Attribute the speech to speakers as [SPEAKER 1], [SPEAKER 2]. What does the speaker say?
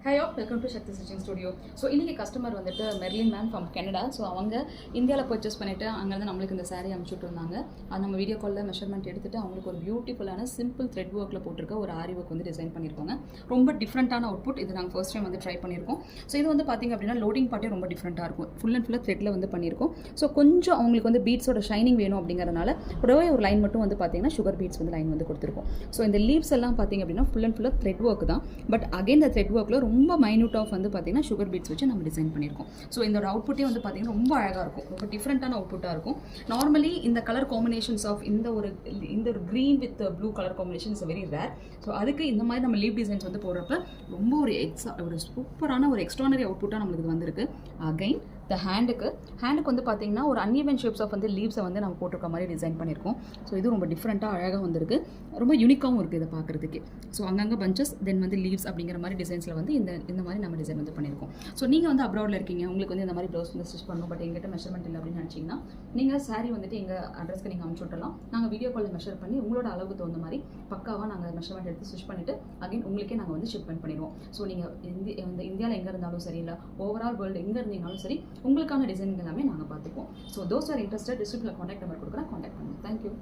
[SPEAKER 1] Hi all, welcome to Shakti Stitching Studio. So, இன்னைக்கு customer வந்துட்டு Merlin ma'am from Canada. So அவங்க இந்தியாவில் purchase பண்ணிவிட்டு அங்கேருந்து நம்மளுக்கு இந்த சாரீ அனுப்பிச்சுட்டு இருந்தாங்க. அது நம்ம வீடியோ காலில் மெஷர்மெண்ட் எடுத்துகிட்டு அவங்களுக்கு ஒரு பியூட்டிஃபுல்லான சிம்பிள் த்ரெட் ஒர்க்கில் போட்டிருக்க ஒரு ஆரி ஒர்க் வந்து டிசைன் பண்ணியிருக்கோங்க. ரொம்ப டிஃப்ரெண்ட்டான அவுட்புட். இது நாங்கள் ஃபர்ஸ்ட் டைம் வந்து ட்ரை பண்ணியிருக்கோம். ஸோ இது வந்து பார்த்திங்க அப்படின்னா லோடிங் பார்ட்டே ரொம்ப டிஃப்ரெண்ட்டாக இருக்கும். ஃபுல் அண்ட் ஃபுல்லாக த்ரெட்டில் வந்து பண்ணியிருக்கோம். ஸோ கொஞ்சம் அவங்களுக்கு வந்து பீட்ஸோட ஷைனிங் வேணும் அப்படிங்கிறதுனால ஒரே ஒரு லைன் மட்டும் வந்து பார்த்திங்கன்னா சுகர் பீட்ஸ் வந்து லைன் வந்து கொடுத்துருக்கோம். ஸோ இந்த லீவ்ஸ் எல்லாம் பார்த்திங்க அப்படின்னா ஃபுல் அண்ட் ஃபுல்லாக த்ரெட் ஒர்க் தான். பட் அகைன் இந்த த்ரெட் ஒர்க்கில் ரொம்ப மைன்யூட் ஆஃப் வந்து பார்த்தீங்கன்னா சுகர் பீட்ஸ் வச்சு நம்ம டிசைன் பண்ணியிருக்கோம். ஸோ இந்த அவுட்புட்டே வந்து பார்த்தீங்கன்னா ரொம்ப அழகாக இருக்கும். ரொம்ப டிஃப்ரெண்ட்டான அவுட்புட்டாக இருக்கும். நார்மலி இந்த கலர் காம்பினேஷன்ஸ் ஆஃப் இந்த ஒரு green with blue colour combination is very rare. So அதுக்கு இந்த மாதிரி நம்ம லீவ் டிசைன்ஸ் வந்து போடுறப்ப ரொம்ப ஒரு சூப்பரான ஒரு எக்ஸ்ட்ரானரி அவுட்புட்டாக நம்மளுக்கு இது வந்திருக்கு. அகைன் இந்த ஹேண்டுக்கு வந்து பார்த்தீங்கன்னா ஒரு அன்இவன் ஷேப்ஸ் ஆஃப் வந்து லீவ்ஸை வந்து நம்ம போட்டிருக்க மாதிரி டிசைன் பண்ணியிருக்கோம். ஸோ இது ரொம்ப டிஃப்ரெண்ட்டாக அழகாக வந்திருக்கு. ரொம்ப யூனிக்காகவும் இருக்குது இதை பார்க்குறதுக்கு. ஸோ அங்கங்கே பஞ்சஸ் தென் வந்து லீவ்ஸ் அப்படிங்கிற மாதிரி டிசைன்ஸில் வந்து இந்த மாதிரி நம்ம டிசைன் வந்து பண்ணியிருக்கோம். ஸோ நீங்கள் வந்து அப்ராடில் இருக்கீங்க, உங்களுக்கு வந்து இந்த மாதிரி ப்ளவுஸ் வந்து ஸ்டிச் பண்ணணும், பட் எங்கிட்ட மெஷர்மெண்ட் இல்லை அப்படின்னு நினச்சிங்கன்னா நீங்கள் சாரீ வந்துட்டு எங்கள் அட்ரஸ்க்கு நீங்கள் அனுப்பிச்சு விட்டுலாம். நாங்கள் வீடியோ காலில் மெஷர் பண்ணி உங்களோட அளவுக்கு தகுந்த மாதிரி பக்காவாக நாங்கள் மெஷர்மெண்ட் எடுத்து ஸ்டிச் பண்ணிவிட்டு அகைன் உங்களுக்கே நாங்கள் வந்து ஷிப்மெண்ட் பண்ணிடுவோம். ஸோ நீங்கள் இந்தியாவில் எங்கே இருந்தாலும் சரி, இல்லை ஓவரால் வேர்ல்டு எங்கே இருந்தீங்கனாலும் சரி, உங்களுக்கான டிசைன் எல்லாமே நாங்கள் பார்த்துப்போம். ஸோ தோஸ் ஆர் இன்ட்ரெஸ்டட், டிஸ்கிரிப்ஷனில் காண்டாக்ட் நம்பர் கொடுக்குறேன், காண்டாக்ட் பண்ணுங்கள். தேங்க்யூ.